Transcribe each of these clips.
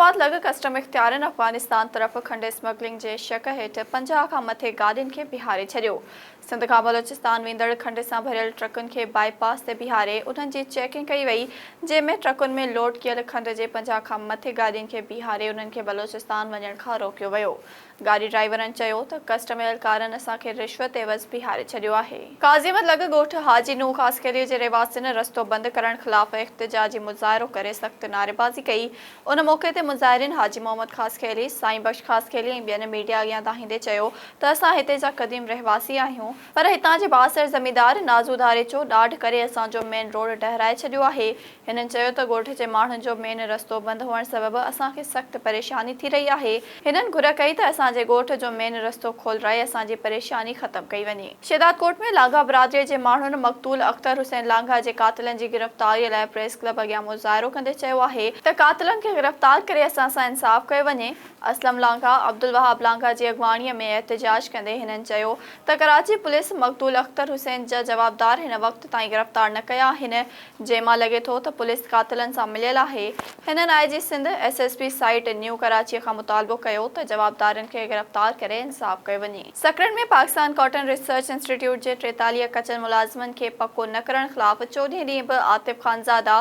इस्लामाबाद लॻ कस्टम इख़्तियारनि अफ़गानिस्तान तरफ़ खंड स्मगलिंग जे शक हेठि 50 खां मथे गाॾियुनि खे बीहारे छॾियो। सिंध खां बलोचिस्तान वेंदड़ खंड सां भरियल ट्रकुनि खे बाईपास ते बीहारे उन्हनि जी चेकिंग कई वई, जंहिंमें ट्रकुनि में लोड कयल खंड जे 50 खां मथे गाॾियुनि खे बीहारे उन्हनि खे बलोचिस्तान वञण खां रोकियो वियो। गाॾी ड्राइवरनि चयो त कस्टम एहलकारनि असांखे रिश्वत एवज़ बीहारे छॾियो आहे। काज़ीमत लॻ ॻोठ हाजी नूह ख़ासकेली जे रहिवासियुनि रस्तो बंदि करण ख़िलाफ़ इख़्तिजाजी मुज़ाहिरो करे सख़्त नारेबाज़ी कई। उन मौक़े ते मुज़ाहिरीन हाजी मोहम्मद ख़ासकेली, साईं बख्श ख़ासकेली ऐं ॿियनि मीडिया अॻियां दाहींदे चयो त असां हिते जा क़दीम रहवासी आहियूं, पर हितां जे बासर ज़मींदार नाज़ू धारेचो ॾाढ करे असांजो मेन रोड डहिराए छॾियो आहे। हिननि चयो त ॻोठ जे माण्हुनि जो मेन रस्तो बंदि हुअण सबबि असांखे सख़्त परेशानी थी रही आहे। हिननि घुर कई त असांजे ॻोठ जो मेन रस्तो खोलराए असांजी परेशानी ख़त्म कई वञे। शेदात में लांघा बिरादरीअ जे माण्हुनि मक़तूल अख्तर हुसैन लांघा जे कातिलनि जी गिरफ़्तारीअ लाइ प्रेस क्लब अॻियां मुज़ाहिरो कंदे चयो आहे त कातिलनि खे गिरफ़्तार करे असां सां इंसाफ़ कयो वञे। असलम लांघा, अब्दुल वहाब लांघा जी अॻवाणीअ में एहतजाज कंदे हिननि चयो त कराची पुलिस मक़तूल अख्तर हुसैन जा जवाबदार हिन वक़्त ताईं गिरफ़्तार न कया आहिनि, जंहिंमां लॻे थो त पुलिस कातिलनि सां मिलियल आहे। हिननि IG Sindh SSP site new Karachi खां मुतालबो कयो त जवाबदारनि खे गिरफ़्तार करे इंसाफ़ कयो वञे। सकरन में पाकिस्तान कॉटन रिसर्च इंस्टीट्यूट जे 43 कचनि मुलाज़िमनि खे पको न करण ख़िलाफ़ 14 ॾींहं बि आतिफ़ ख़ानज़ादा,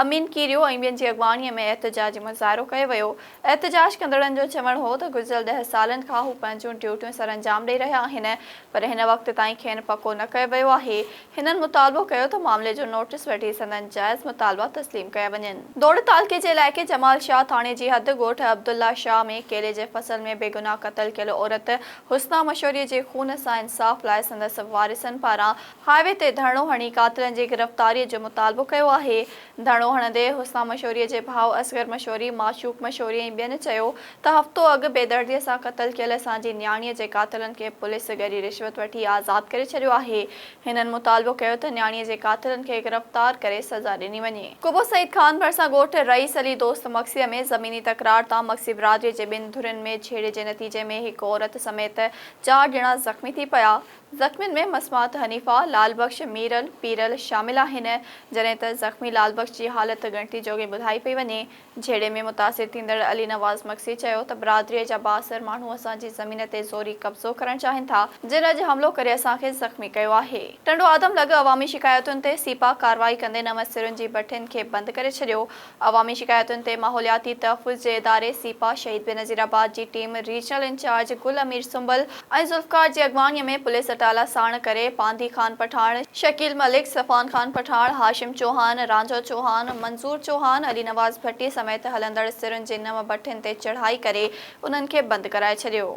अमीन कीरियो ऐं ॿियनि जी अॻवाणीअ में एहतजाजी मुज़ाहिरो कयो वियो। एहतजाज कंदड़नि जो चवणु हो त गुज़िरियल 10 सालनि खां हू पंहिंजूं ड्यूटियूं सर अंजाम ॾेई रहिया आहिनि, पर हिन वक़्त ताईं खेनि पको न कयो वियो आहे। हिननि मुतालबो कयो त मामले जो नोटिस वठी संदनि जाइज़ मुतालबा तस्लीम कया वञनि। दोड़ तालके जे इलाइक़े जमाल शाह थाणे जी हद ॻोठ अब्दुल्ला शाह में केले जे फसल में बेगुनाह क़तल कयल औरत हुस्ना मशहूरी जे खून सां इंसाफ़ लाइ संदसि वारिसनि पारां हाईवे ते धरणो हणी कातिलनि जी गिरफ़्तारीअ जो मुतालबो कयो आहे। धरणो हणंदे हुस्ना मशहूरीअ जे भाउ असगर मशहूरी, माशूक मशहूरी ऐं ॿियनि चयो त हफ़्तो अॻु बेदर्दीअ सां क़तल कयल असांजी न्याणीअ जे कातिलनि खे पुलिस गॾी रिश्वत वठी आज़ाद करे छॾियो आहे। हिननि मुतालबो कयो त न्याणीअ जे कातिलनि खे गिरफ़्तार करे सज़ा ॾिनी वञे। कुबो सईद खान भरिसां ॻोठ रईस अली दोस्त मक्सीअ में ज़मीनी तकरार तां मक्सी बिरादरीअ जे 2 धुरियुनि में छेड़े जे नतीजे में हिकु औरत समेत 4 ॼणा ज़ख़्मी थी पिया। ज़ख़्मियुनि में मसमात हनीफ़ा, लालबख्श, मीरल, पीरल शामिल आहिनि, जॾहिं त ज़ख़्मी लालबख्श जी हालत ॻणिती जोॻी ॿुधाई पई वञे। झेड़े में मुतासिर थींदड़ अली नवाज़ मक्सी चयो त बिरादरीअ जा बासर माण्हू असांजी ज़मीन ते ज़ोरी कब्ज़ो करणु चाहिनि था, जिन अॼु हमलो करे असांखे ज़ख़्मी कयो आहे। टंडो आदम लॻ अवामी शिकायतुनि ते सीपा कार्रवाई कंदे नवसिरुनि जी भठियुनि खे बंदि करे छॾियो। अवामी शिकायतुनि ते माहौलियाती तहफ़्फ़ुज़ जे इदारे सीपा शहीद बेनज़ीराबाद जी टीम रीजनल इंचार्ज गुल अमीर सुंबल ऐं ज़ुल्फ़कार जी अॻवानीअ में पुलिस अटाला साण करे पांधी खान पठाण, शकील मलिक, सफ़ान खान पठाण, हाशिम चौहान, रांझो चौहान, मंसूर चौहान, अली नवाज़ भट्टी समेत हलंदड़ सिरुनि जे 9 भठियुनि ते चढ़ाई करे उन्हनि खे बंदि कराए छॾियो।